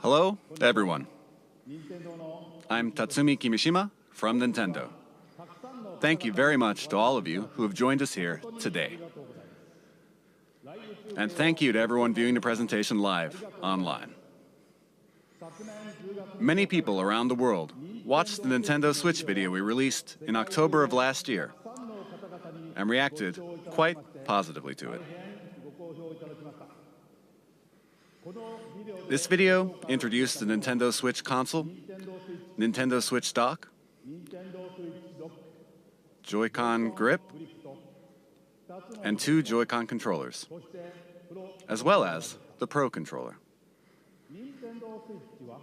Hello, everyone. I'm Tatsumi Kimishima from Nintendo. Thank you very much to all of you who have joined us here today. And thank you to everyone viewing the presentation live online. Many people around the world watched the Nintendo Switch video we released in October of last year and reacted quite positively to it. This video introduced the Nintendo Switch console, Nintendo Switch dock, Joy-Con grip, and 2 Joy-Con controllers, as well as the Pro controller.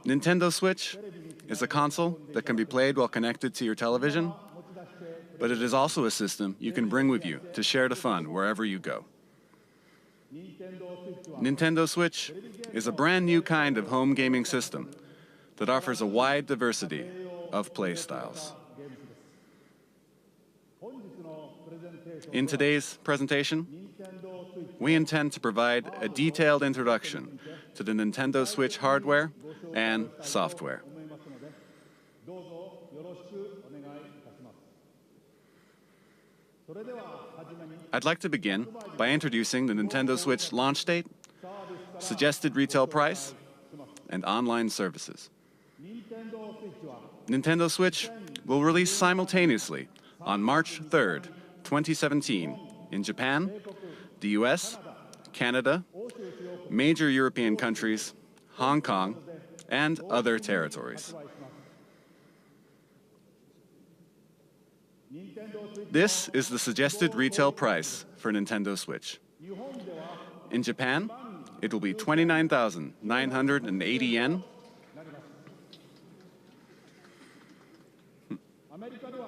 Nintendo Switch is a console that can be played while connected to your television, but it is also a system you can bring with you to share the fun wherever you go. Nintendo Switch is a brand new kind of home gaming system that offers a wide diversity of play styles. In today's presentation, we intend to provide a detailed introduction to the Nintendo Switch hardware and software. I'd like to begin by introducing the Nintendo Switch launch date, suggested retail price, and online services. Nintendo Switch will release simultaneously on March 3rd, 2017 in Japan, the US, Canada, major European countries, Hong Kong, and other territories. This is the suggested retail price for Nintendo Switch. In Japan, it will be 29,980 yen.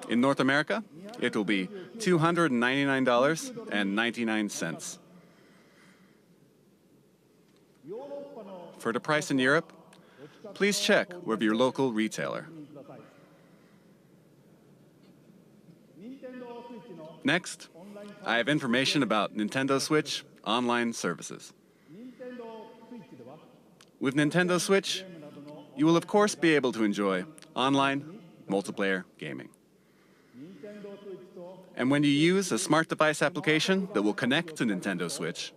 In North America, it will be $299.99. For the price in Europe, please check with your local retailer. Next, I have information about Nintendo Switch online services. With Nintendo Switch, you will of course be able to enjoy online multiplayer gaming. And when you use a smart device application that will connect to Nintendo Switch,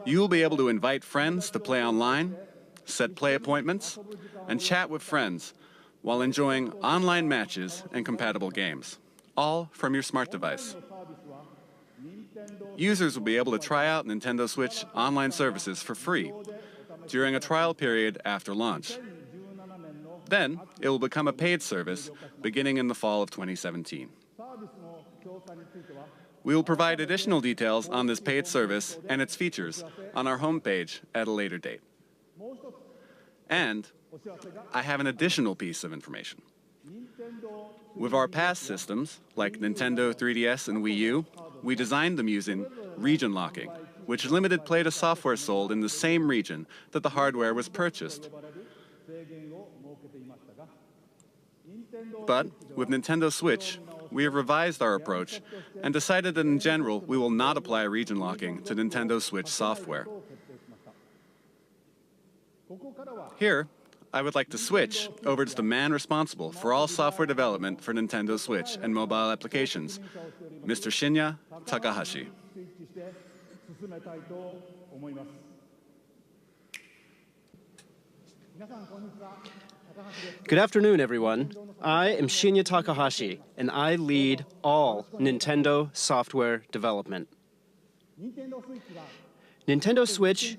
you will be able to invite friends to play online, set play appointments, and chat with friends while enjoying online matches and compatible games, all from your smart device. Users will be able to try out Nintendo Switch online services for free during a trial period after launch. Then, it will become a paid service beginning in the fall of 2017. We will provide additional details on this paid service and its features on our homepage at a later date. And I have an additional piece of information. With our past systems, like Nintendo 3DS and Wii U, we designed them using region locking, which limited play to software sold in the same region that the hardware was purchased. But with Nintendo Switch, we have revised our approach and decided that in general, we will not apply region locking to Nintendo Switch software. Here, I would like to switch over to the man responsible for all software development for Nintendo Switch and mobile applications, Mr. Shinya Takahashi. Good afternoon, everyone. I am Shinya Takahashi, and I lead all Nintendo software development. Nintendo Switch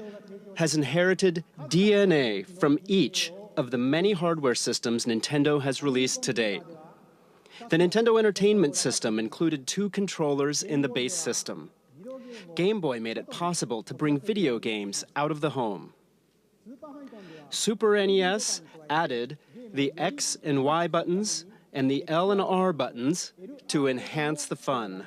has inherited DNA from each of the many hardware systems Nintendo has released to date. The Nintendo Entertainment System included 2 controllers in the base system. Game Boy made it possible to bring video games out of the home. Super NES added the X and Y buttons and the L and R buttons to enhance the fun.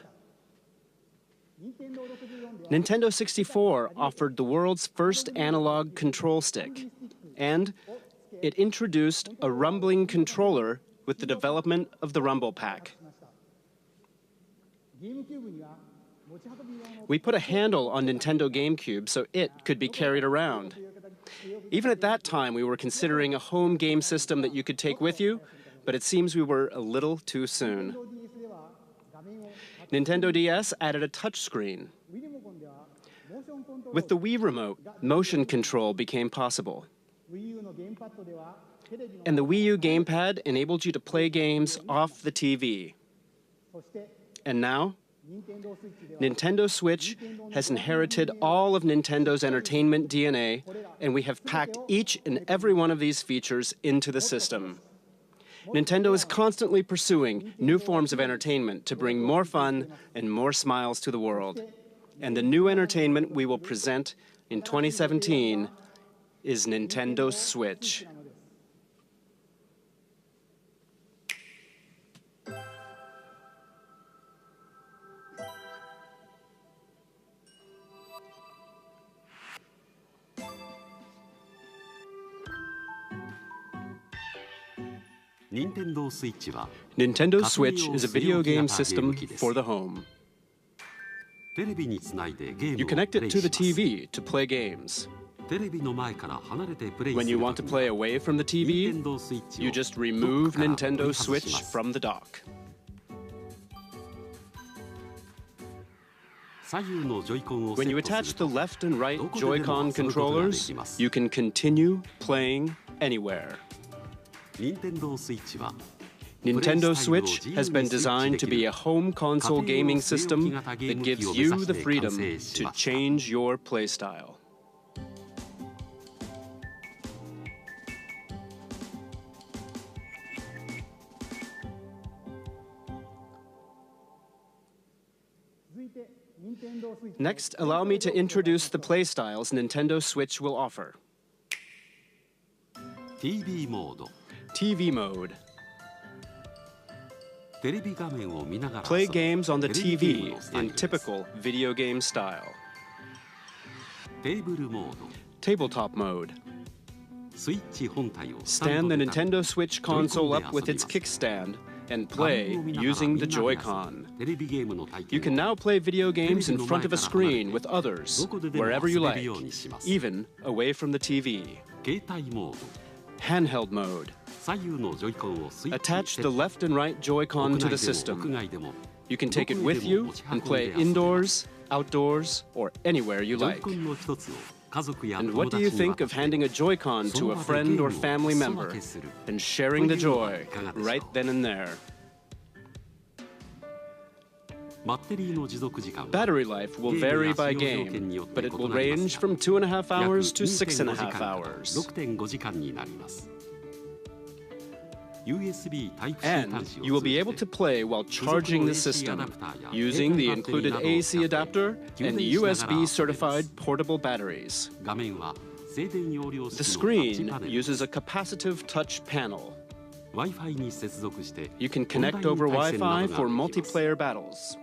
Nintendo 64 offered the world's first analog control stick, and it introduced a rumbling controller with the development of the Rumble Pack. We put a handle on Nintendo GameCube so it could be carried around. Even at that time, we were considering a home game system that you could take with you, but it seems we were a little too soon. Nintendo DS added a touchscreen. With the Wii Remote, motion control became possible. And the Wii U gamepad enabled you to play games off the TV. And now, Nintendo Switch has inherited all of Nintendo's entertainment DNA, and we have packed each and every one of these features into the system. Nintendo is constantly pursuing new forms of entertainment to bring more fun and more smiles to the world. And the new entertainment we will present in 2017 is Nintendo Switch. Nintendo Switch is a video game system for the home. You connect it to the TV to play games. When you want to play away from the TV, you just remove Nintendo Switch from the dock. When you attach the left and right Joy-Con controllers, you can continue playing anywhere. Nintendo Switch has been designed to be a home console gaming system that gives you the freedom to change your playstyle. Next, allow me to introduce the playstyles Nintendo Switch will offer. TV mode. Play games on the TV in typical video game style. Tabletop mode. Stand the Nintendo Switch console up with its kickstand and play using the Joy-Con. You can now play video games in front of a screen with others, wherever you like, even away from the TV. Handheld mode. Attach the left and right Joy-Con to the system. You can take it with you and play indoors, outdoors, or anywhere you like. And what do you think of handing a Joy-Con to a friend or family member and sharing the joy right then and there? Battery life will vary by game, but it will range from 2.5 hours to 6.5 hours. And you will be able to play while charging the system using the included AC adapter and USB-certified portable batteries. The screen uses a capacitive touch panel. You can connect over Wi-Fi for multiplayer battles.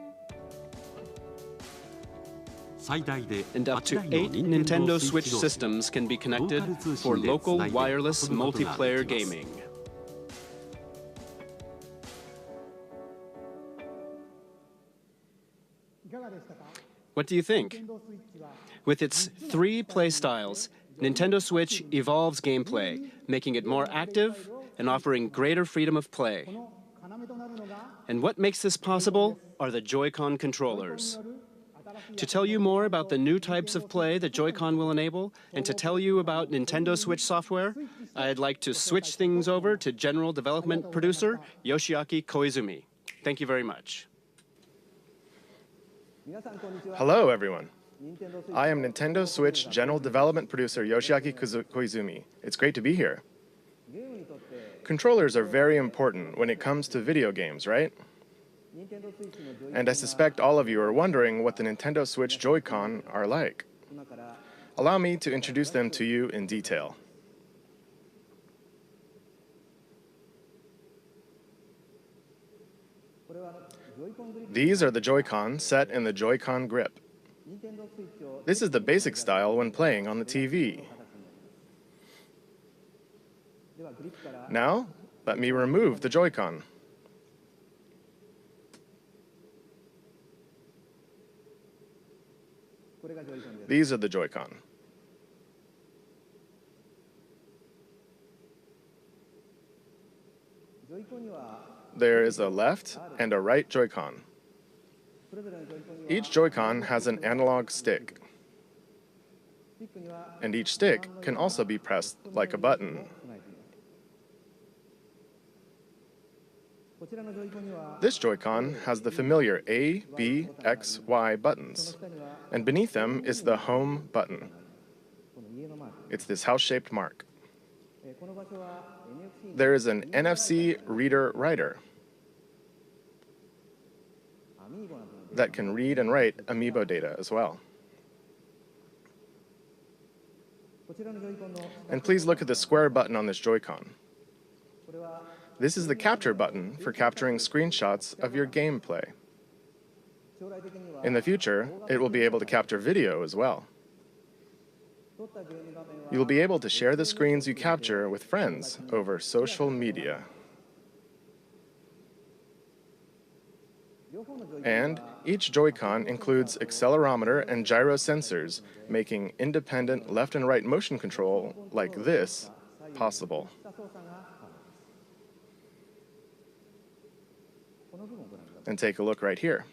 And up to 8 Nintendo Switch systems can be connected for local wireless multiplayer gaming. What do you think? With its 3 playstyles, Nintendo Switch evolves gameplay, making it more active and offering greater freedom of play. And what makes this possible are the Joy-Con controllers. To tell you more about the new types of play the Joy-Con will enable, and to tell you about Nintendo Switch software, I'd like to switch things over to General Development Producer Yoshiaki Koizumi. Thank you very much. Hello, everyone. I am Nintendo Switch General Development Producer Yoshiaki Koizumi. It's great to be here. Controllers are very important when it comes to video games, right? And I suspect all of you are wondering what the Nintendo Switch Joy-Con are like. Allow me to introduce them to you in detail. These are the Joy-Con set in the Joy-Con grip. This is the basic style when playing on the TV. Now, let me remove the Joy-Con. These are the Joy-Con. There is a left and a right Joy-Con. Each Joy-Con has an analog stick, and each stick can also be pressed like a button. This Joy-Con has the familiar A, B, X, Y buttons, and beneath them is the home button. It's this house-shaped mark. There is an NFC reader-writer that can read and write Amiibo data as well. And please look at the square button on this Joy-Con. This is the capture button for capturing screenshots of your gameplay. In the future, it will be able to capture video as well. You'll be able to share the screens you capture with friends over social media. And each Joy-Con includes accelerometer and gyro sensors, making independent left and right motion control like this possible. And take a look right here.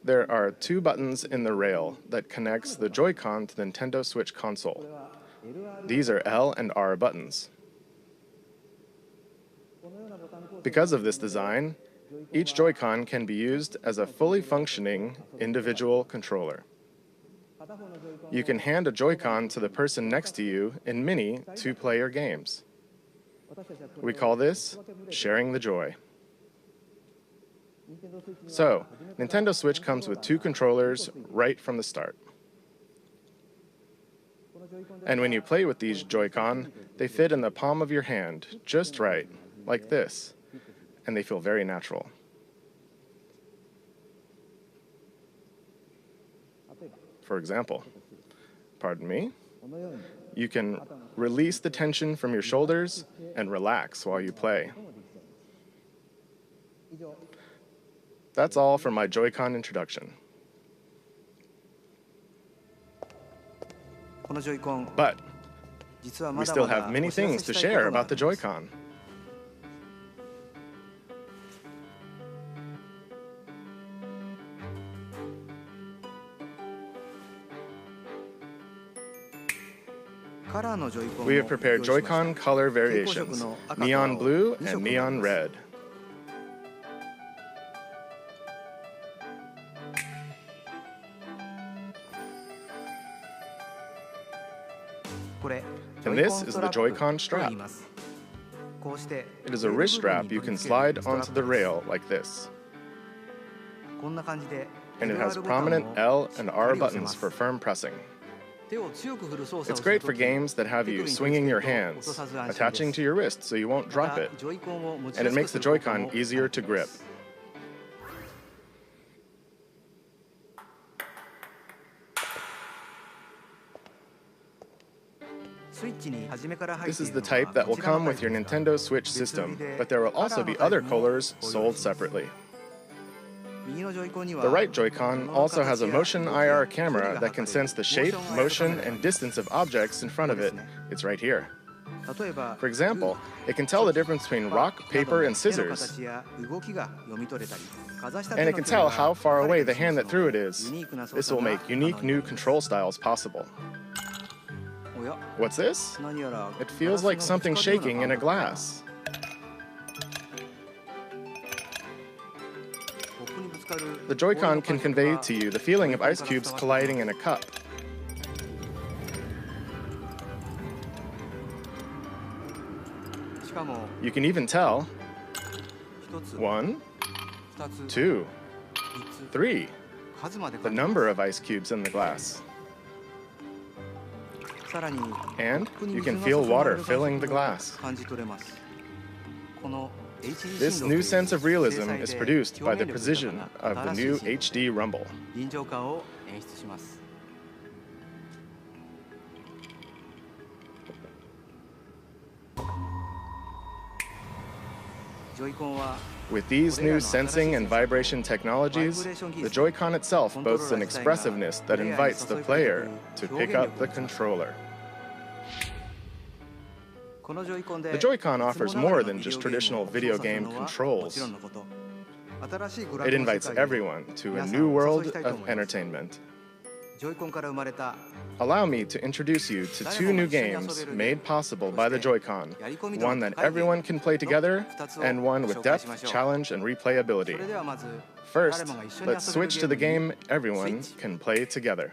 There are two buttons in the rail that connects the Joy-Con to the Nintendo Switch console. These are L and R buttons. Because of this design, each Joy-Con can be used as a fully functioning individual controller. You can hand a Joy-Con to the person next to you in many two-player games. We call this sharing the joy. So, Nintendo Switch comes with two controllers right from the start. And when you play with these Joy-Con, they fit in the palm of your hand, just right, like this, and they feel very natural. For example, pardon me, you can release the tension from your shoulders and relax while you play. That's all for my Joy-Con introduction. But we still have many things to share about the Joy-Con. We have prepared Joy-Con color variations, neon blue and neon red. And this is the Joy-Con strap. It is a wrist strap you can slide onto the rail like this. And it has prominent L and R buttons for firm pressing. It's great for games that have you swinging your hands, attaching to your wrist so you won't drop it, and it makes the Joy-Con easier to grip. This is the type that will come with your Nintendo Switch system, but there will also be other colors sold separately. The right Joy-Con also has a motion IR camera that can sense the shape, motion, and distance of objects in front of it. It's right here. For example, it can tell the difference between rock, paper, and scissors. And it can tell how far away the hand that threw it is. This will make unique new control styles possible. What's this? It feels like something shaking in a glass. The Joy-Con can convey to you the feeling of ice cubes colliding in a cup. You can even tell 1, 2, 3, the number of ice cubes in the glass. And you can feel water filling the glass. This new sense of realism is produced by the precision of the new HD Rumble. With these new sensing and vibration technologies, the Joy-Con itself boasts an expressiveness that invites the player to pick up the controller. The Joy-Con offers more than just traditional video game controls. It invites everyone to a new world of entertainment. Allow me to introduce you to two new games made possible by the Joy-Con, one that everyone can play together, and one with depth, challenge, and replayability. First, let's switch to the game everyone can play together.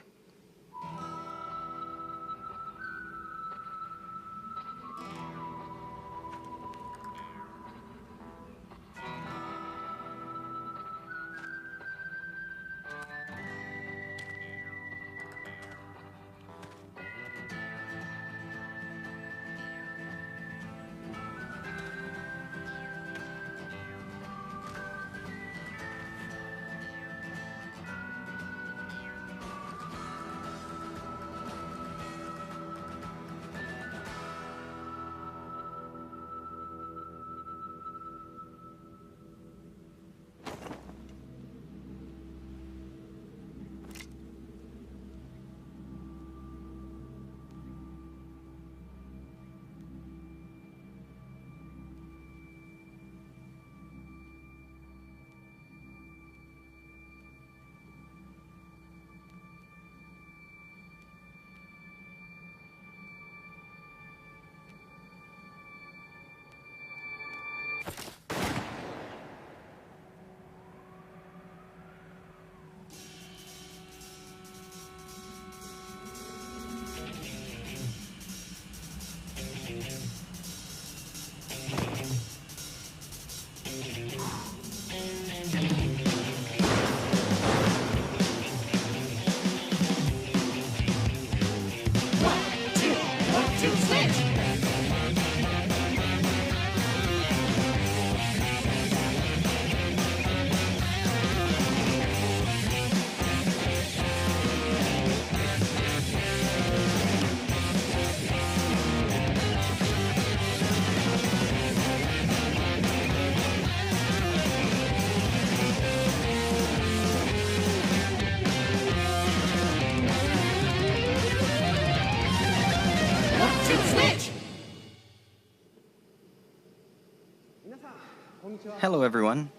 Hello everyone.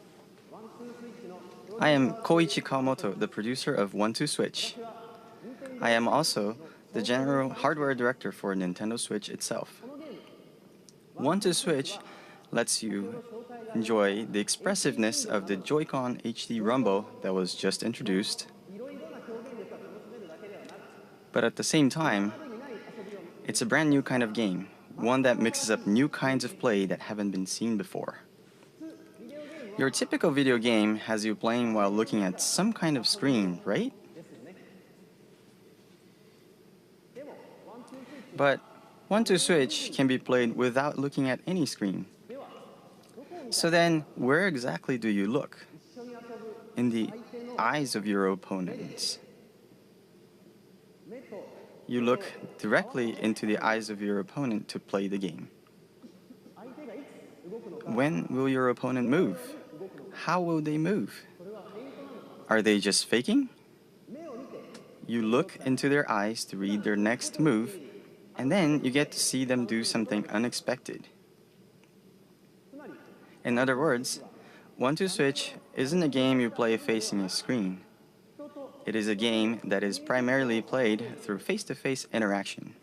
I am Koichi Kawamoto, the producer of 1-2-Switch. I am also the general hardware director for Nintendo Switch itself. 1-2-Switch lets you enjoy the expressiveness of the Joy-Con HD Rumble that was just introduced. But at the same time, it's a brand new kind of game, one that mixes up new kinds of play that haven't been seen before. Your typical video game has you playing while looking at some kind of screen, right? But 1-2-Switch can be played without looking at any screen. So then, where exactly do you look? In the eyes of your opponents. You look directly into the eyes of your opponent to play the game. When will your opponent move? How will they move? Are they just faking? You look into their eyes to read their next move, and then you get to see them do something unexpected. In other words, 1-2-Switch isn't a game you play facing a screen. It is a game that is primarily played through face-to-face interaction.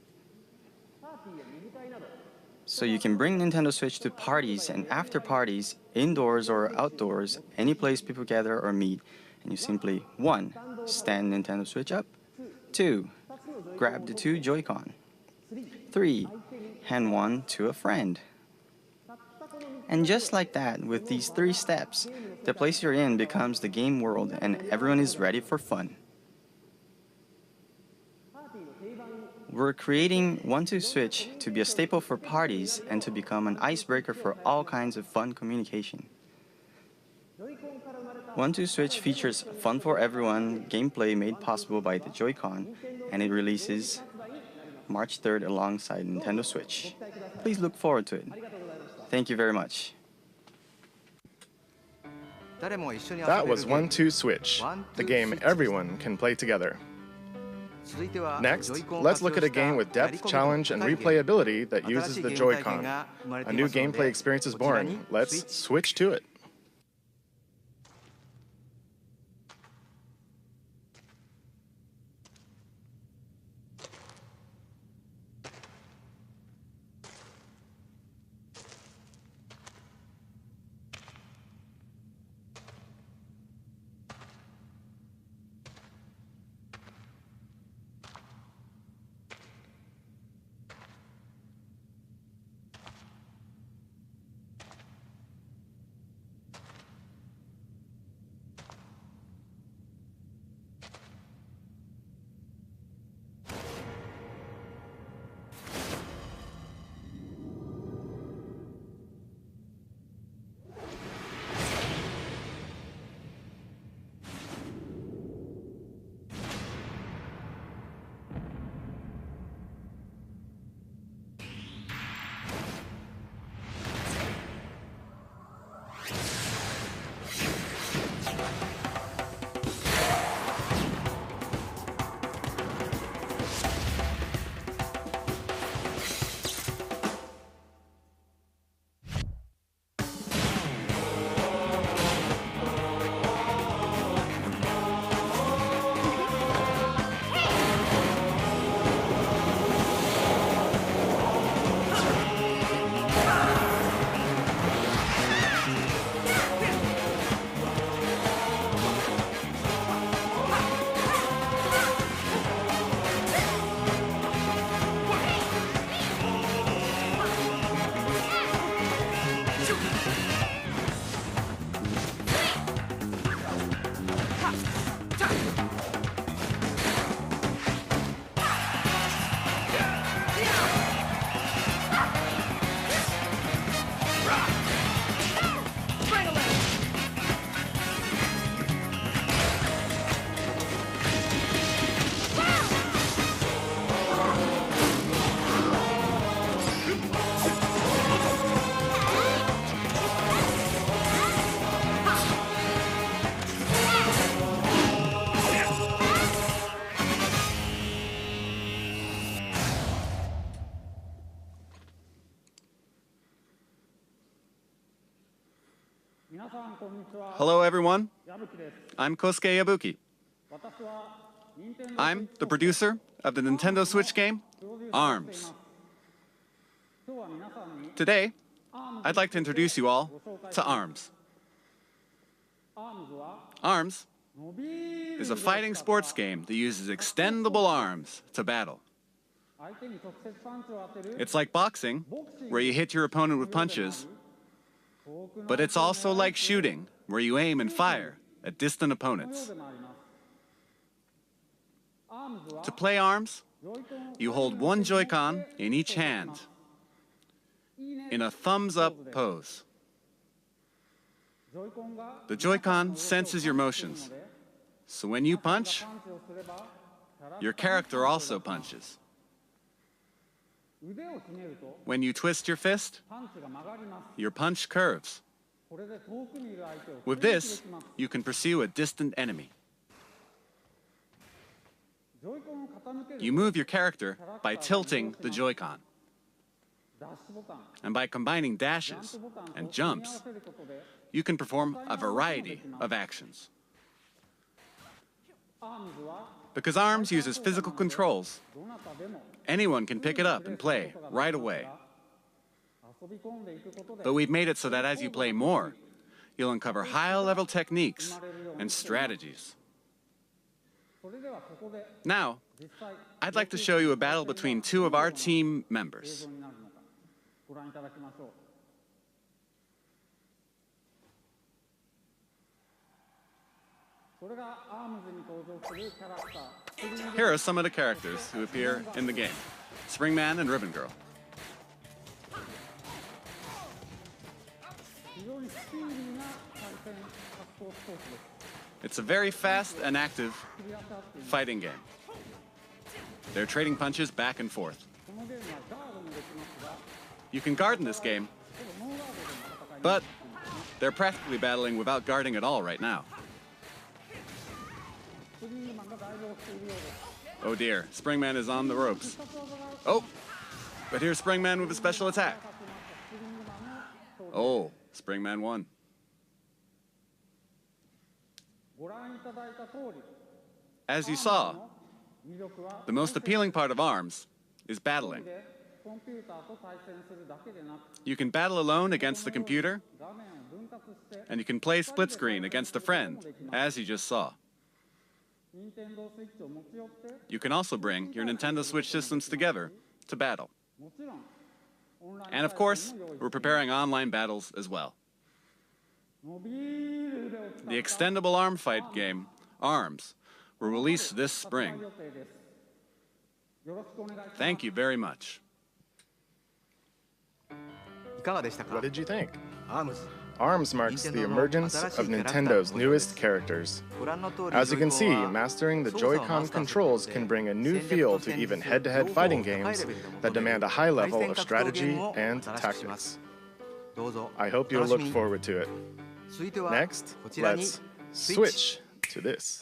So you can bring Nintendo Switch to parties and after parties, indoors or outdoors, any place people gather or meet, and you simply 1. Stand Nintendo Switch up, 2. Grab the 2 Joy-Con, 3. Hand one to a friend. And just like that, with these 3 steps, the place you're in becomes the game world and everyone is ready for fun. We're creating 1-2-Switch to be a staple for parties and to become an icebreaker for all kinds of fun communication. 1-2-Switch features fun for everyone gameplay made possible by the Joy-Con, and it releases March 3rd alongside Nintendo Switch. Please look forward to it. Thank you very much. That was 1-2-Switch, the game everyone can play together. Next, let's look at a game with depth, challenge, and replayability that uses the Joy-Con. A new gameplay experience is born. Let's switch to it. Hello, everyone. I'm Kosuke Yabuki. I'm the producer of the Nintendo Switch game, ARMS. Today, I'd like to introduce you all to ARMS. ARMS is a fighting sports game that uses extendable arms to battle. It's like boxing, where you hit your opponent with punches, but it's also like shooting, where you aim and fire at distant opponents. To play ARMS, you hold one Joy-Con in each hand in a thumbs-up pose. The Joy-Con senses your motions, so when you punch, your character also punches. When you twist your fist, your punch curves. With this, you can pursue a distant enemy. You move your character by tilting the Joy-Con. And by combining dashes and jumps, you can perform a variety of actions. Because ARMS uses physical controls, anyone can pick it up and play right away. But we've made it so that as you play more, you'll uncover high-level techniques and strategies. Now, I'd like to show you a battle between two of our team members. Here are some of the characters who appear in the game: Springman and Ribbon Girl. It's a very fast and active fighting game. They're trading punches back and forth. You can guard in this game, but they're practically battling without guarding at all right now. Oh dear, Springman is on the ropes. Oh, but here's Springman with a special attack. Oh, Springman won. As you saw, the most appealing part of ARMS is battling. You can battle alone against the computer, and you can play split screen against a friend, as you just saw. You can also bring your Nintendo Switch systems together to battle. And of course, we're preparing online battles as well. The extendable arm fight game, ARMS, will release this spring. Thank you very much. What did you think? ARMS marks the emergence of Nintendo's newest characters. As you can see, mastering the Joy-Con controls can bring a new feel to even head-to-head fighting games that demand a high level of strategy and tactics. I hope you'll look forward to it. Next, let's switch to this.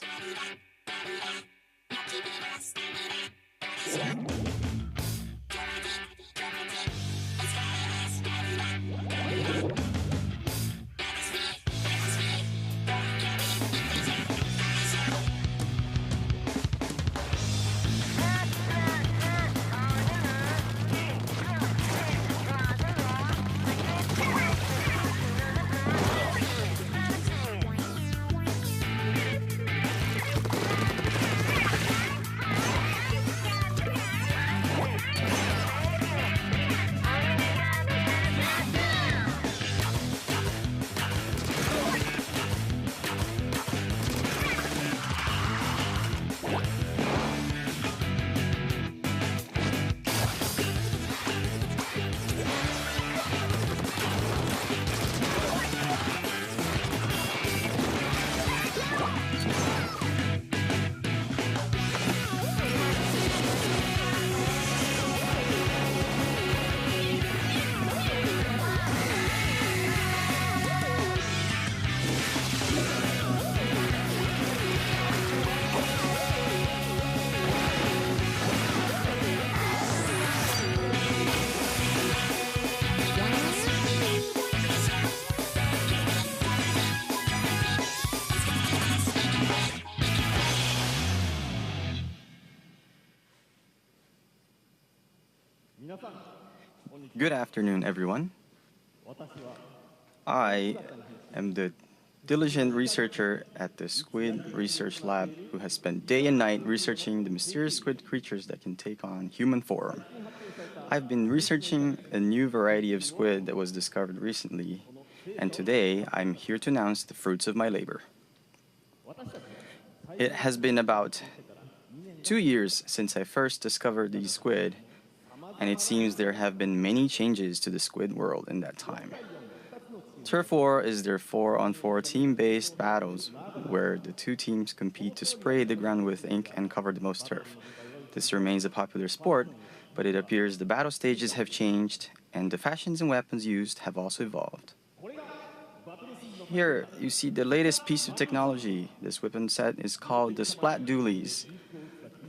Good afternoon, everyone. I am the diligent researcher at the Squid Research Lab who has spent day and night researching the mysterious squid creatures that can take on human form. I've been researching a new variety of squid that was discovered recently, and today I'm here to announce the fruits of my labor. It has been about 2 years since I first discovered these squid, and it seems there have been many changes to the squid world in that time. Turf War is their 4-on-4 team-based battles where the two teams compete to spray the ground with ink and cover the most turf. This remains a popular sport, but it appears the battle stages have changed and the fashions and weapons used have also evolved. Here you see the latest piece of technology. This weapon set is called the Splat Dualies.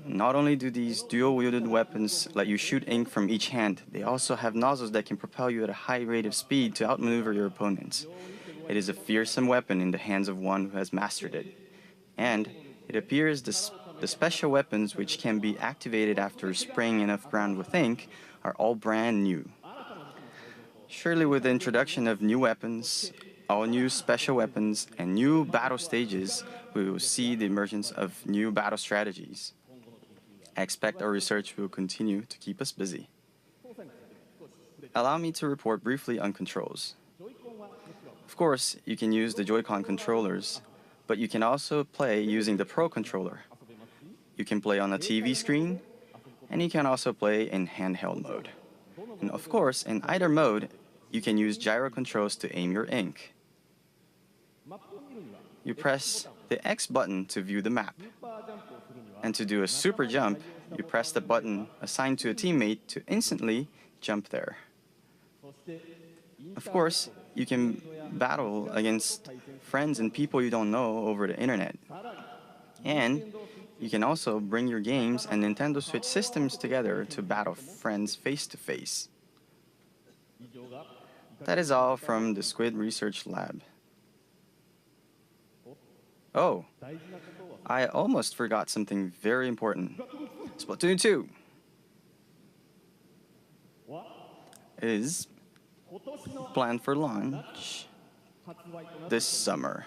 Not only do these dual-wielded weapons let you shoot ink from each hand, they also have nozzles that can propel you at a high rate of speed to outmaneuver your opponents. It is a fearsome weapon in the hands of one who has mastered it. And it appears the special weapons which can be activated after spraying enough ground with ink are all brand new. Surely with the introduction of new weapons, all new special weapons, and new battle stages, we will see the emergence of new battle strategies. I expect our research will continue to keep us busy. Allow me to report briefly on controls. Of course, you can use the Joy-Con controllers, but you can also play using the Pro controller. You can play on a TV screen, and you can also play in handheld mode. And of course, in either mode, you can use gyro controls to aim your ink. You press the X button to view the map. And to do a super jump, you press the button assigned to a teammate to instantly jump there. Of course, you can battle against friends and people you don't know over the internet. And you can also bring your games and Nintendo Switch systems together to battle friends face to face. That is all from the Squid Research Lab. Oh, I almost forgot something very important. Splatoon 2 is planned for launch this summer.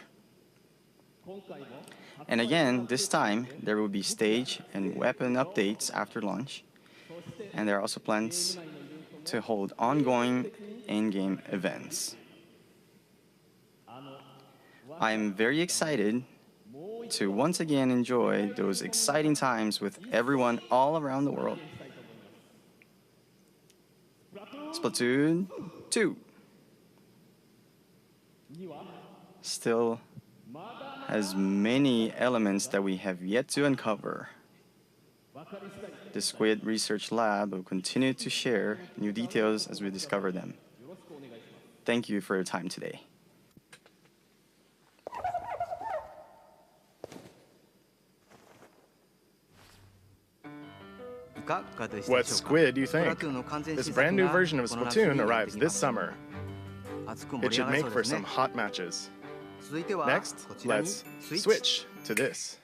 And again, this time, there will be stage and weapon updates after launch. And there are also plans to hold ongoing in-game events. I am very excited to once again enjoy those exciting times with everyone all around the world. Splatoon 2 still has many elements that we have yet to uncover. The Squid Research Lab will continue to share new details as we discover them. Thank you for your time today. What squid do you think? This brand new version of Splatoon arrives this summer. It should make for some hot matches. Next, let's switch to this.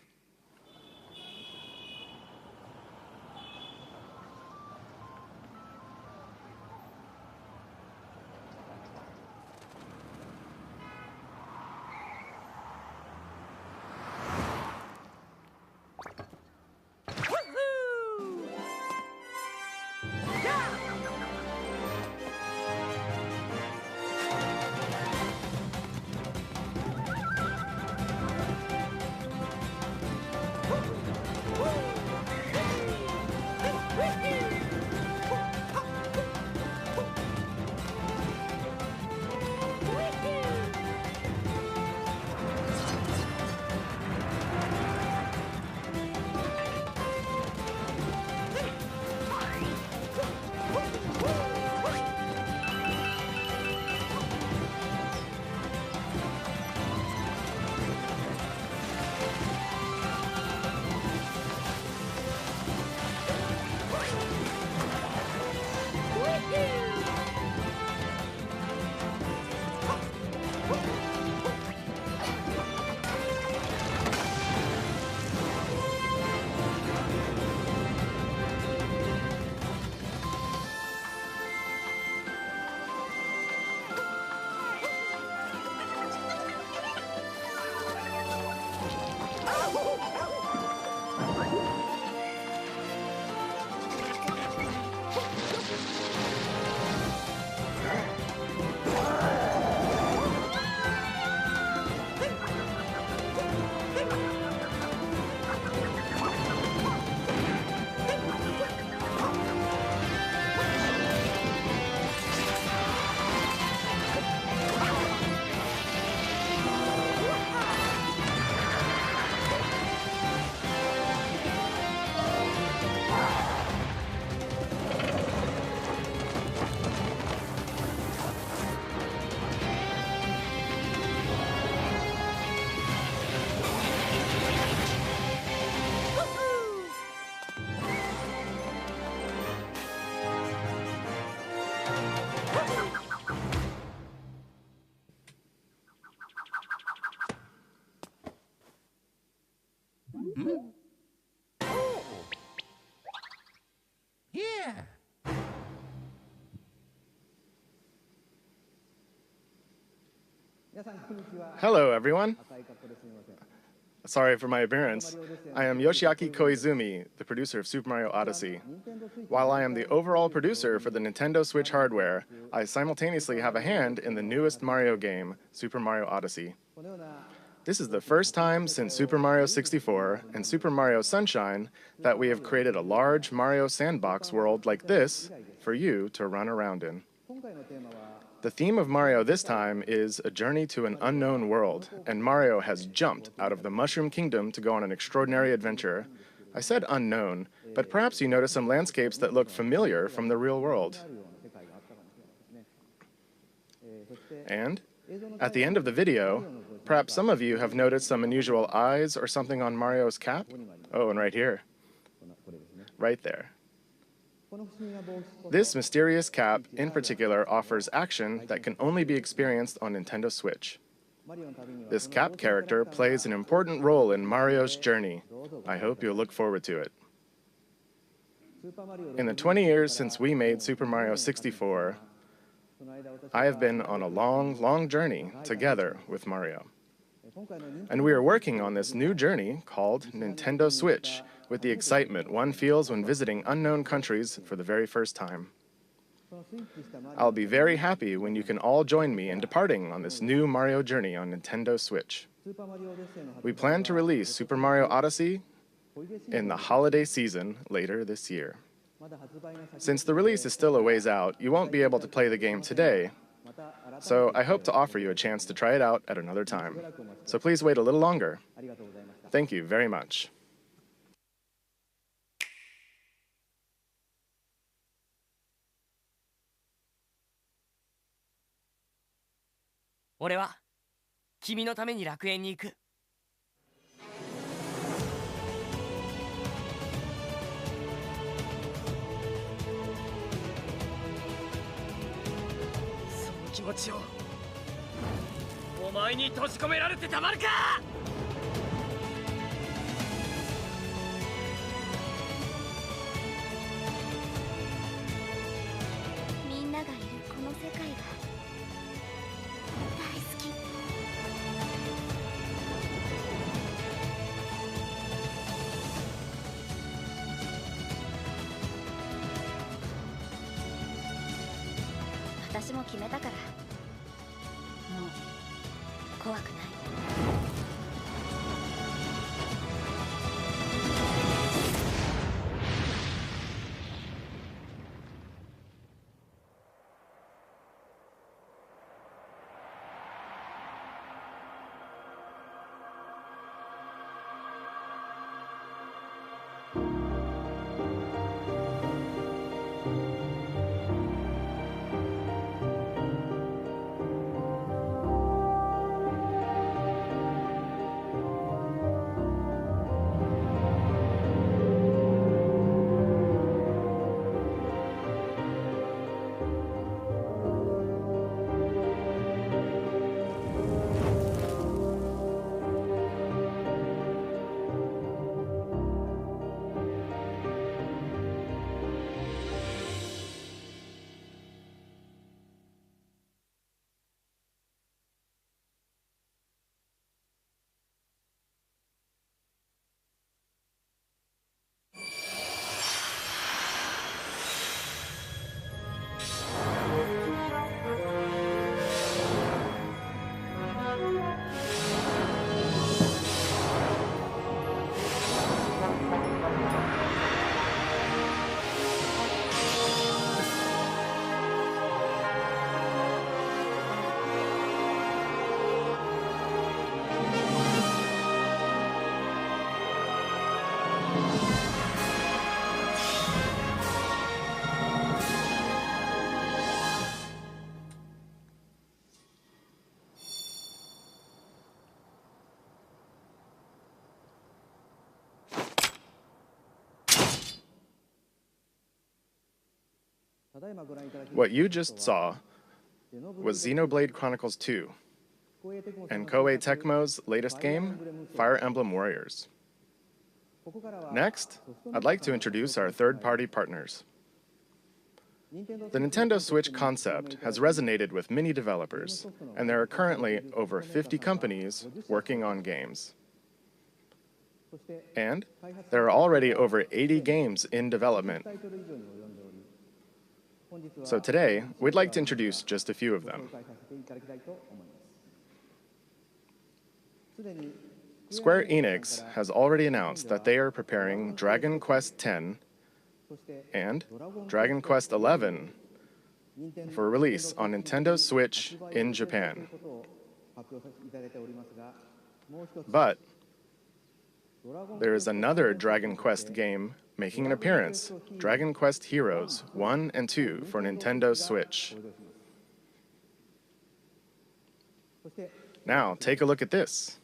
Hello, everyone. Sorry for my appearance. I am Yoshiaki Koizumi, the producer of Super Mario Odyssey. While I am the overall producer for the Nintendo Switch hardware, I simultaneously have a hand in the newest Mario game, Super Mario Odyssey. This is the first time since Super Mario 64 and Super Mario Sunshine that we have created a large Mario sandbox world like this for you to run around in. The theme of Mario this time is a journey to an unknown world, and Mario has jumped out of the Mushroom Kingdom to go on an extraordinary adventure. I said unknown, but perhaps you notice some landscapes that look familiar from the real world. And At the end of the video, perhaps some of you have noticed some unusual eyes or something on Mario's cap. Oh, and right here. Right there. This mysterious cap, in particular, offers action that can only be experienced on Nintendo Switch. This cap character plays an important role in Mario's journey. I hope you'll look forward to it. In the 20 years since we made Super Mario 64, I have been on a long, long journey together with Mario. And we are working on this new journey called Nintendo Switch, with the excitement one feels when visiting unknown countries for the very first time. I'll be very happy when you can all join me in departing on this new Mario journey on Nintendo Switch. We plan to release Super Mario Odyssey in the holiday season later this year. Since the release is still a ways out, you won't be able to play the game today, so I hope to offer you a chance to try it out at another time. So please wait a little longer. Thank you very much. 俺は君のために楽園に行く。その気持ちをお前に閉じ込められてたまるか。みんながいるこの世界が大好き。私も決めたから、もう怖くない。What you just saw was Xenoblade Chronicles 2 and Koei Tecmo's latest game, Fire Emblem Warriors. Next, I'd like to introduce our third-party partners. The Nintendo Switch concept has resonated with many developers, and there are currently over 50 companies working on games. And there are already over 80 games in development. So today, we'd like to introduce just a few of them. Square Enix has already announced that they are preparing Dragon Quest X and Dragon Quest XI for release on Nintendo Switch in Japan. But there is another Dragon Quest game making an appearance, Dragon Quest Heroes 1 and 2 for Nintendo Switch. Now, take a look at this.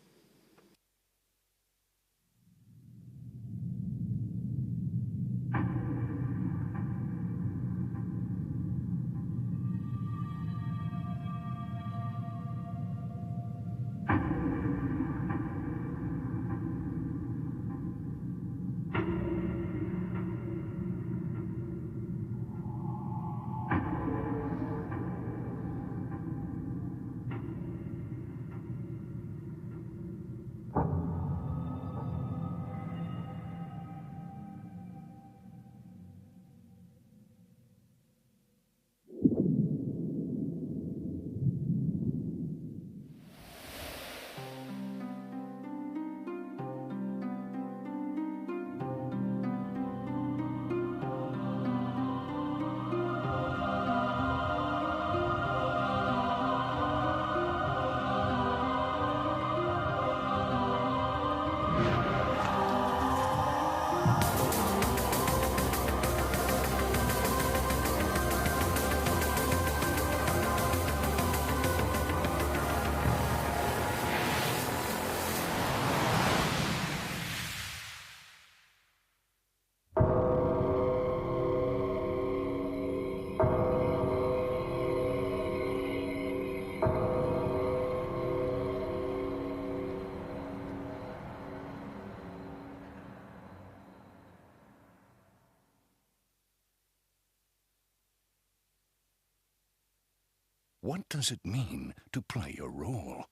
What does it mean to play a role?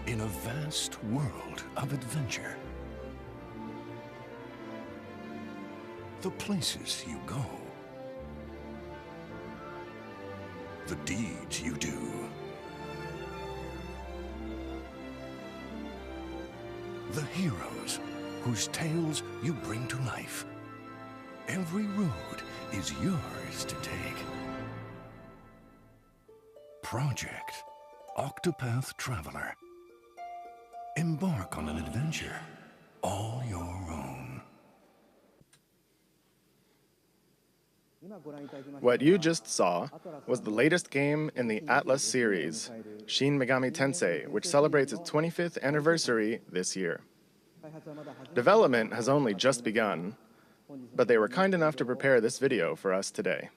In a vast world of adventure, the places you go, the deeds you do, the heroes whose tales you bring to life. Every road is yours to take. Project Octopath Traveler. Embark on an adventure all your own. What you just saw was the latest game in the Atlas series, Shin Megami Tensei, which celebrates its 25th anniversary this year. Development has only just begun, but they were kind enough to prepare this video for us today.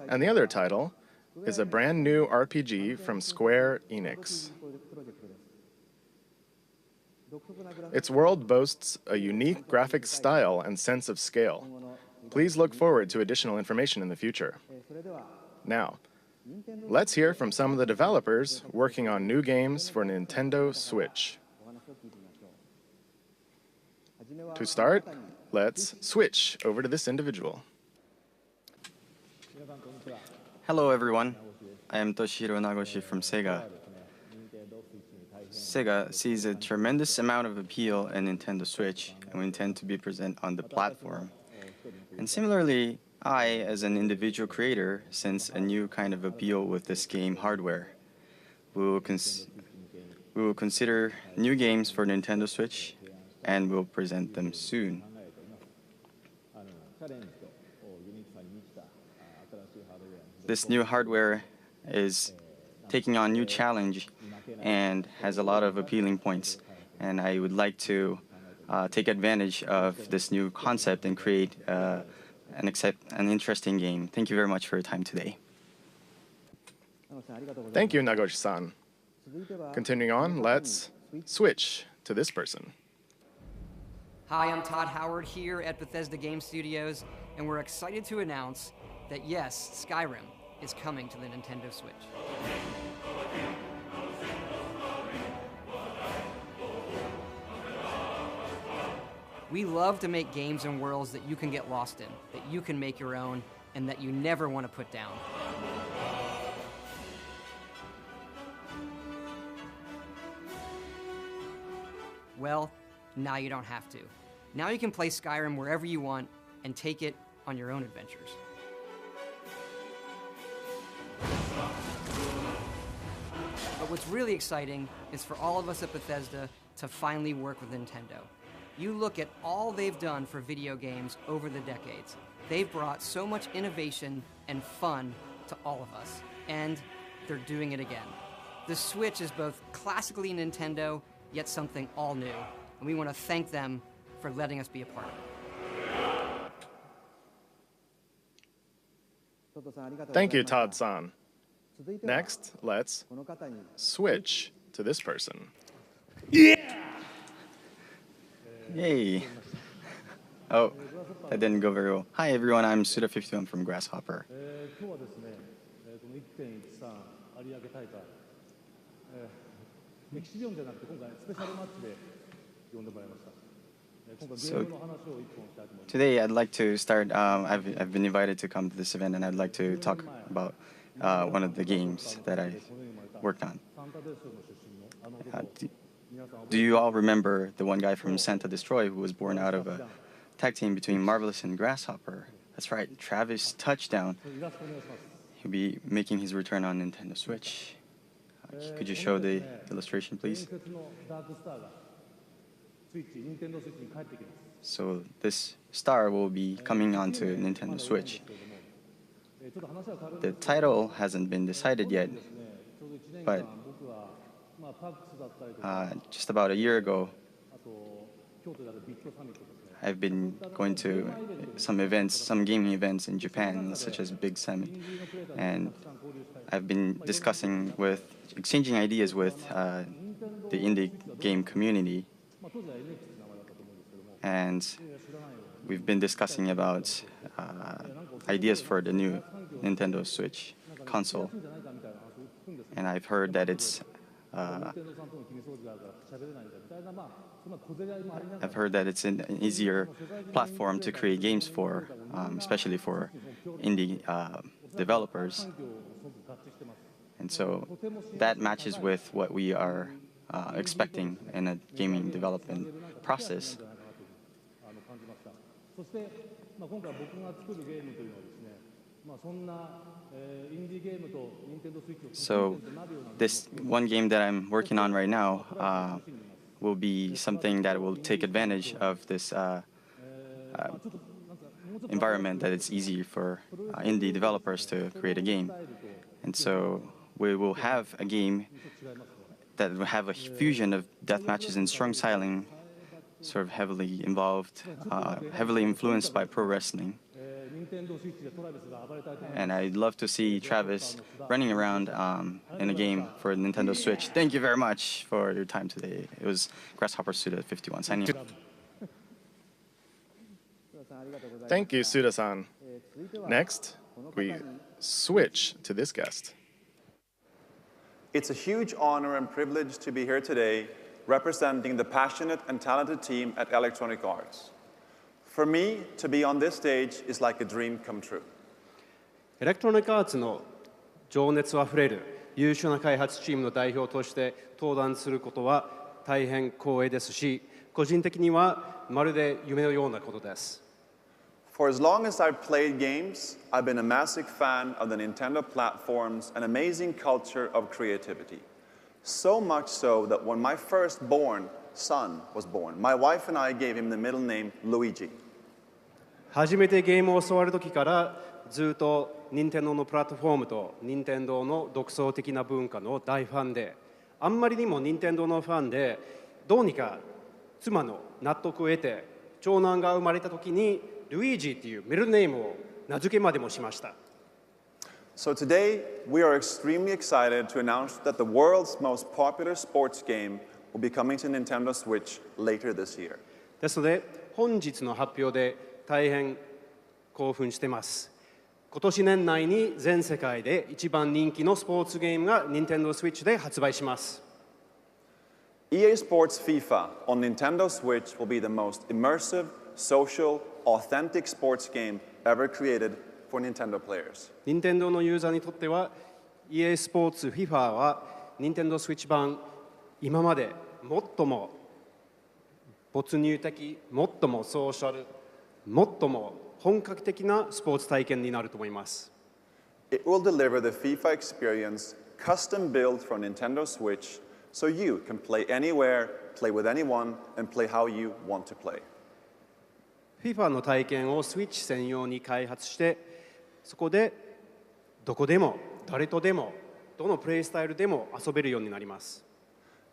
And the other title is a brand new RPG from Square Enix. Its world boasts a unique graphic style and sense of scale. Please look forward to additional information in the future. Now, let's hear from some of the developers working on new games for Nintendo Switch. To start, let's switch over to this individual. Hello everyone, I am Toshihiro Nagoshi from Sega. Sega sees a tremendous amount of appeal in Nintendo Switch, and we intend to be present on the platform. And similarly, I, as an individual creator, sense a new kind of appeal with this game hardware. We will consider new games for Nintendo Switch, and we'll present them soon. This new hardware is taking on new challenge and has a lot of appealing points. And I would like to take advantage of this new concept and create an interesting game. Thank you very much for your time today. Thank you, Nagoshi-san. Continuing on, let's switch to this person. Hi, I'm Todd Howard here at Bethesda Game Studios, and we're excited to announce that yes, Skyrim is coming to the Nintendo Switch. We love to make games and worlds that you can get lost in, that you can make your own, and that you never want to put down. Well, now you don't have to. Now you can play Skyrim wherever you want and take it on your own adventures. But what's really exciting is for all of us at Bethesda to finally work with Nintendo. You look at all they've done for video games over the decades. They've brought so much innovation and fun to all of us, and they're doing it again. The Switch is both classically Nintendo, yet something all new, and we want to thank them for letting us be a part of it. Thank you, Todd-san. Next, let's switch to this person. Yay! Oh, that didn't go very well. Hi everyone, I'm Suda51 from Grasshopper. So today I'd like to start, I've been invited to come to this event and I'd like to talk about one of the games that I worked on. Do you all remember the one guy from Santa Destroy who was born out of a tag team between Marvelous and Grasshopper? That's right, Travis Touchdown. He'll be making his return on Nintendo Switch. Could you show the illustration, please? So this star will be coming onto Nintendo Switch. The title hasn't been decided yet, but just about a year ago, I've been going to some events, some gaming events in Japan, such as Big Summit, and I've been exchanging ideas with the indie game community, and we've been discussing about ideas for the new Nintendo Switch console, and I've heard that it's an easier platform to create games for, especially for indie developers. And so that matches with what we are expecting in a gaming development process. So this one game that I'm working on right now will be something that will take advantage of this environment that it's easy for indie developers to create a game. And so we will have a game that will have a fusion of death matches and strong styling, sort of heavily involved, heavily influenced by pro wrestling. And I'd love to see Travis running around in a game for Nintendo Switch. Thank you very much for your time today. It was Grasshopper Suda51 signing off. Thank you, Suda-san. Next, we switch to this guest. It's a huge honor and privilege to be here today representing the passionate and talented team at Electronic Arts. For me, to be on this stage is like a dream come true. エレクトロニックアーツの情熱あふれる優秀な開発チームの代表として登壇することは大変光栄ですし、個人的にはまるで夢のようなことです。For as long as I've played games, I've been a massive fan of the Nintendo platforms and amazing culture of creativity. So much so that when my firstborn son was born, my wife and I gave him the middle name Luigi. 初めてゲームを教わる時からずっと任天堂のプラットフォームと任天堂の独創的な文化の大ファンで、あんまりにも任天堂のファンで、どうにか妻の納得を得て長男が生まれた時にルイージっていうミドルネームを名付けまでもしました。So today, we are extremely excited to announce that the world's most popular sports game will be coming to Nintendo Switch later this year. ですので本日の発表で大変興奮しています。今年年内に全世界で一番人気のスポーツゲームが Nintendo Switch で発売します。EA Sports FIFA on Nintendo Switch will be the most immersive, social, authentic sports game ever created for Nintendo players. 任天堂のユーザーにとっては EA スポーツ FIFA は Nintendo Switch 版今まで最も没入的、最もソーシャル、最も本格的なスポーツ体験になると思います。It will deliver the FIFA experience custom built for Nintendo Switch so you can play anywhere, play with anyone, and play how you want to play. FIFA の体験を Switch 専用に開発して、そこでどこでも誰とでもどのプレイスタイルでも遊べるようになります。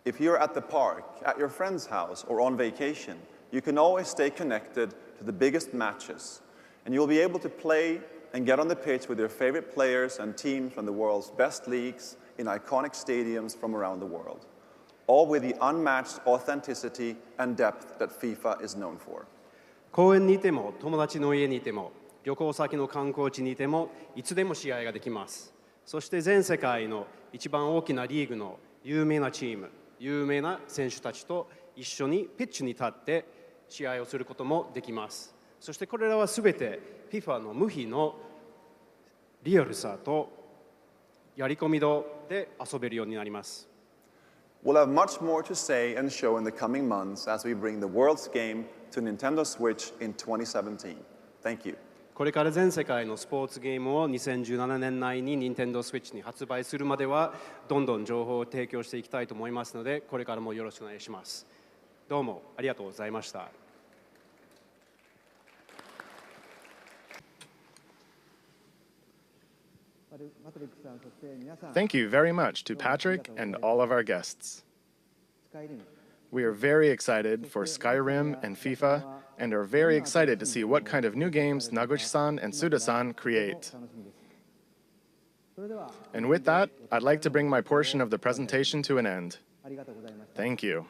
If you're at the park, at your friend's house, or on vacation, you can always stay connected to the biggest matches, and you'll be able to play and get on the pitch with your favorite players and teams from the world's best leagues in iconic stadiums from around the world, all with the unmatched authenticity and depth that FIFA is known for. 公園にいても友達の家にいても旅行先の観光地にいてもいつでも試合ができます。そして全世界の一番大きなリーグの有名なチーム、有名な選手たちと一緒にピッチに立って試合をすることもできます。そしてこれらはすべて FIFA の無比のリアルさとやり込み度で遊べるようになります。We'll have much more to say and show in the coming months as we bring the world's game to Nintendo Switch in 2017. Thank you. これから全世界のスポーツゲームを2017年内に Nintendo Switch に発売するまではどんどん情報を提供していきたいと思いますので、これからもよろしくお願いします。どうもありがとうございました。Thank you very much to Patrick and all of our guests. We are very excited for Skyrim and FIFA, and are very excited to see what kind of new games Naguchi-san and Suda-san create. And with that, I'd like to bring my portion of the presentation to an end. Thank you.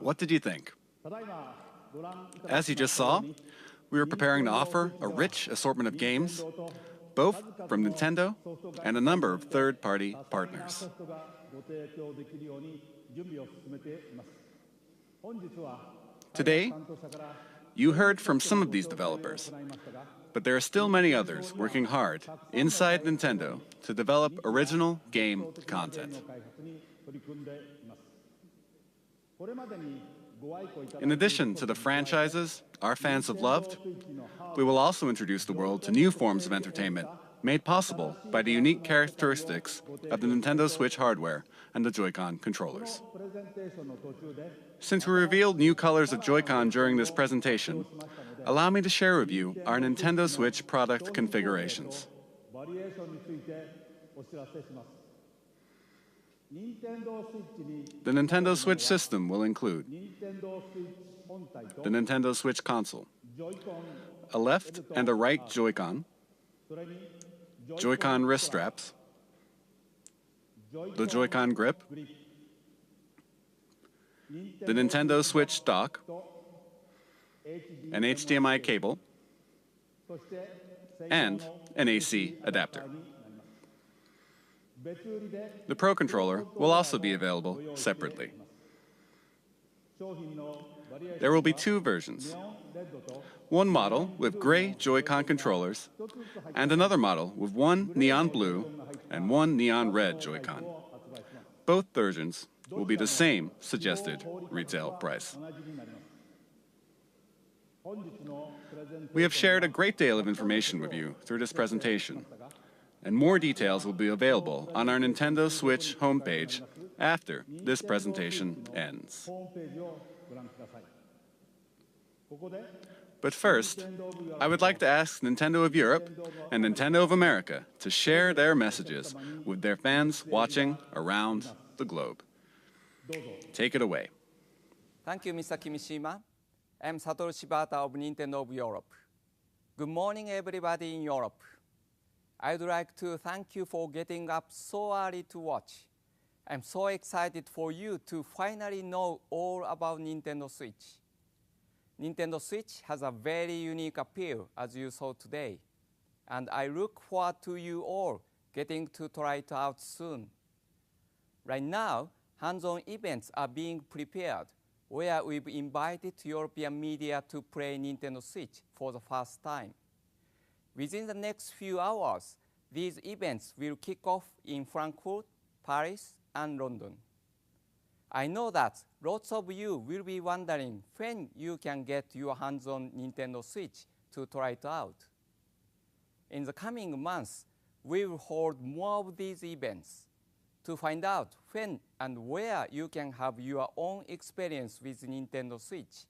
What did you think? As you just saw, we are preparing to offer a rich assortment of games, both from Nintendo and a number of third-party partners. Today, you heard from some of these developers, but there are still many others working hard inside Nintendo to develop original game content. In addition to the franchises our fans have loved, we will also introduce the world to new forms of entertainment made possible by the unique characteristics of the Nintendo Switch hardware and the Joy-Con controllers. Since we revealed new colors of Joy-Con during this presentation, allow me to share with you our Nintendo Switch product configurations. The Nintendo Switch system will include the Nintendo Switch console, a left and a right Joy-Con, Joy-Con wrist straps, the Joy-Con grip, the Nintendo Switch dock, an HDMI cable, and an AC adapter. The Pro Controller will also be available separately. There will be two versions. One model with gray Joy-Con controllers, and another model with one neon blue and one neon red Joy-Con. Both versions will be the same suggested retail price. We have shared a great deal of information with you through this presentation, and more details will be available on our Nintendo Switch homepage after this presentation ends. But first, I would like to ask Nintendo of Europe and Nintendo of America to share their messages with their fans watching around the globe. Take it away. Thank you, Mr. Kimishima. I'm Satoru Shibata of Nintendo of Europe. Good morning, everybody in Europe. I'd like to thank you for getting up so early to watch. I'm so excited for you to finally know all about Nintendo Switch. Nintendo Switch has a very unique appeal, as you saw today, and I look forward to you all getting to try it out soon. Right now, hands-on events are being prepared, where we've invited European media to play Nintendo Switch for the first time. Within the next few hours, these events will kick off in Frankfurt, Paris, and London. I know that lots of you will be wondering when you can get your hands on Nintendo Switch to try it out. In the coming months, we will hold more of these events. To find out when and where you can have your own experience with Nintendo Switch,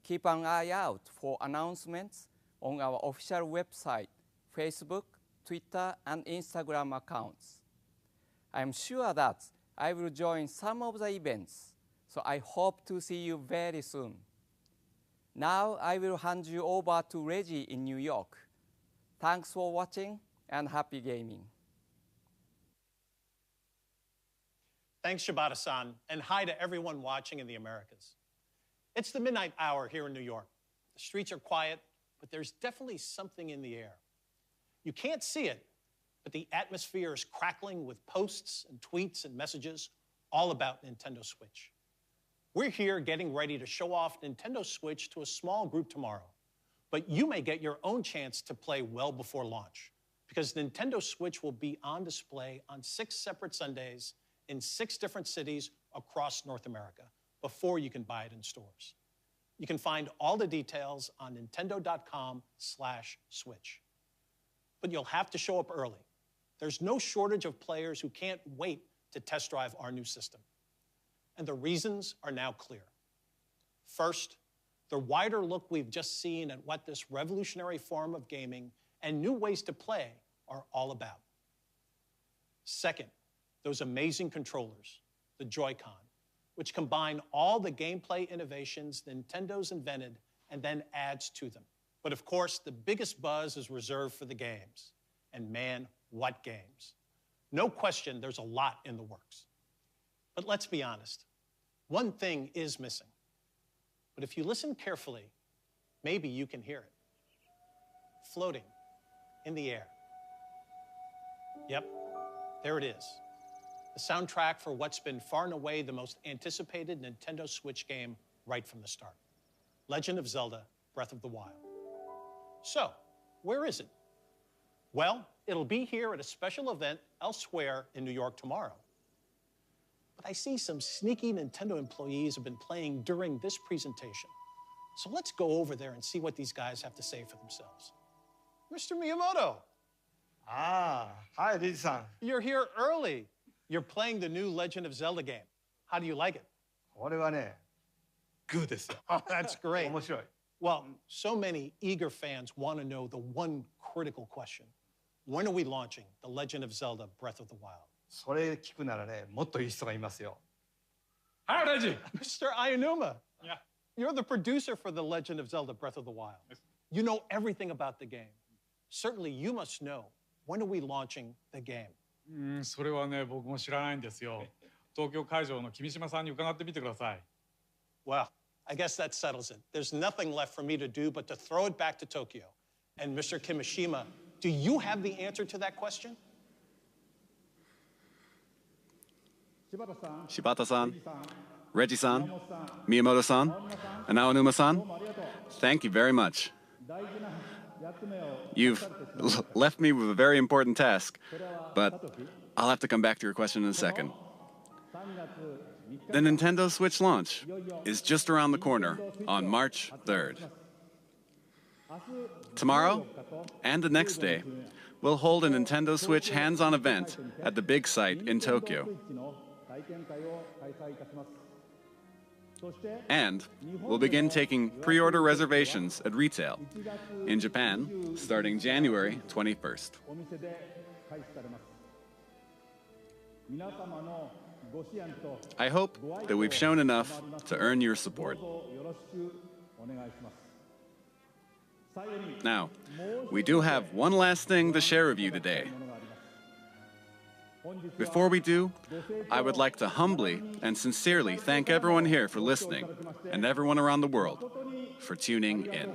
keep an eye out for announcements on our official website, Facebook, Twitter, and Instagram accounts. I'm sure that I will join some of the events, so I hope to see you very soon. Now I will hand you over to Reggie in New York. Thanks for watching and happy gaming. Thanks, Shibata-san, and hi to everyone watching in the Americas. It's the midnight hour here in New York. The streets are quiet, but there's definitely something in the air. You can't see it, but the atmosphere is crackling with posts and tweets and messages all about Nintendo Switch. We're here getting ready to show off Nintendo Switch to a small group tomorrow, but you may get your own chance to play well before launch, because Nintendo Switch will be on display on 6 separate Sundays in 6 different cities across North America before you can buy it in stores. You can find all the details on nintendo.com/switch. But you'll have to show up early. There's no shortage of players who can't wait to test drive our new system. And the reasons are now clear. First, the wider look we've just seen at what this revolutionary form of gaming and new ways to play are all about. Second, those amazing controllers, the Joy-Con, which combine all the gameplay innovations Nintendo's invented and then adds to them. But of course, the biggest buzz is reserved for the games. And man, what games. No question, there's a lot in the works. But let's be honest, one thing is missing. But if you listen carefully, maybe you can hear it. Floating in the air. Yep, there it is. The soundtrack for what's been far and away the most anticipated Nintendo Switch game right from the start. Legend of Zelda: Breath of the Wild. So, where is it? Well, it'll be here at a special event elsewhere in New York tomorrow. But I see some sneaky Nintendo employees have been playing during this presentation. So let's go over there and see what these guys have to say for themselves. Mr. Miyamoto. Ah, hi, Riji-san. You're here early. You're playing the new Legend of Zelda game. How do you like it? これはね、good ですよ。 Oh, that's great. 面白い。 Well, so many eager fans want to know the one critical question. When are we launching The Legend of Zelda: Breath of the Wild? それ聞くならね、もっといい人がいますよ。 Hi, Reggie. Mr. Ayanuma. Yeah. You're the producer for The Legend of Zelda: Breath of the Wild. You know everything about the game. Certainly, you must know, when are we launching the game? それはね、僕も知らないんですよ。東京会場の君島さんに伺ってみてください。Well, I guess that settles it. There's nothing left for me to do but to throw it back to Tokyo. And Mr. Kimishima, do you have the answer to that question? Shibata-san, Reggie-san, Miyamoto-san, and Aonuma-san, thank you very much. You've left me with a very important task, but I'll have to come back to your question in a second. The Nintendo Switch launch is just around the corner on March 3rd. Tomorrow and the next day, we'll hold a Nintendo Switch hands-on event at the big site in Tokyo. And we'll begin taking pre-order reservations at retail in Japan starting January 21st. I hope that we've shown enough to earn your support. Now, we do have one last thing to share with you today. Before we do, I would like to humbly and sincerely thank everyone here for listening and everyone around the world for tuning in.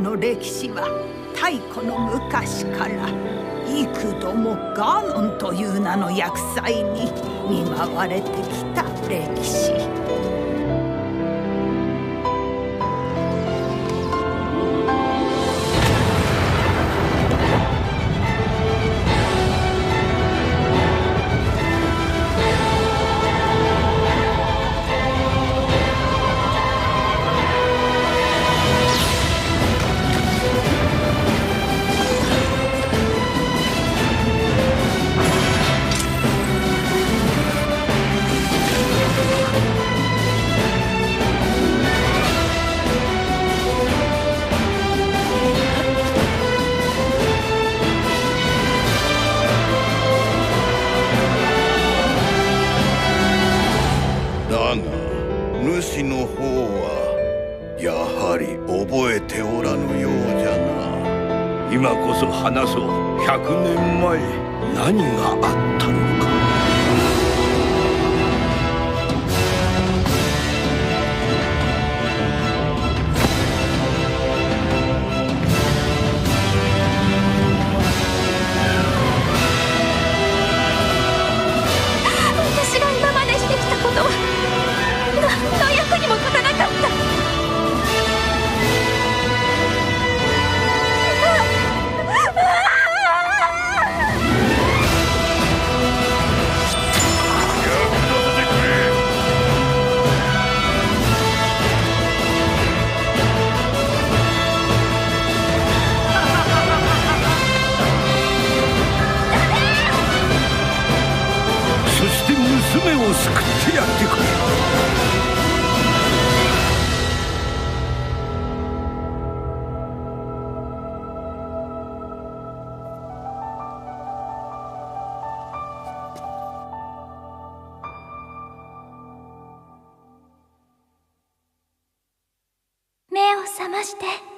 の歴史は太古の昔から幾度もガーノンという名の厄災に見舞われてきた歴史。主の方はやはり覚えておらぬようじゃな。今こそ話そう。100年前何があったのか。私が今までしてきたことは何の役にも立たなかった。そして娘を救ってやってくれ。目を覚まして。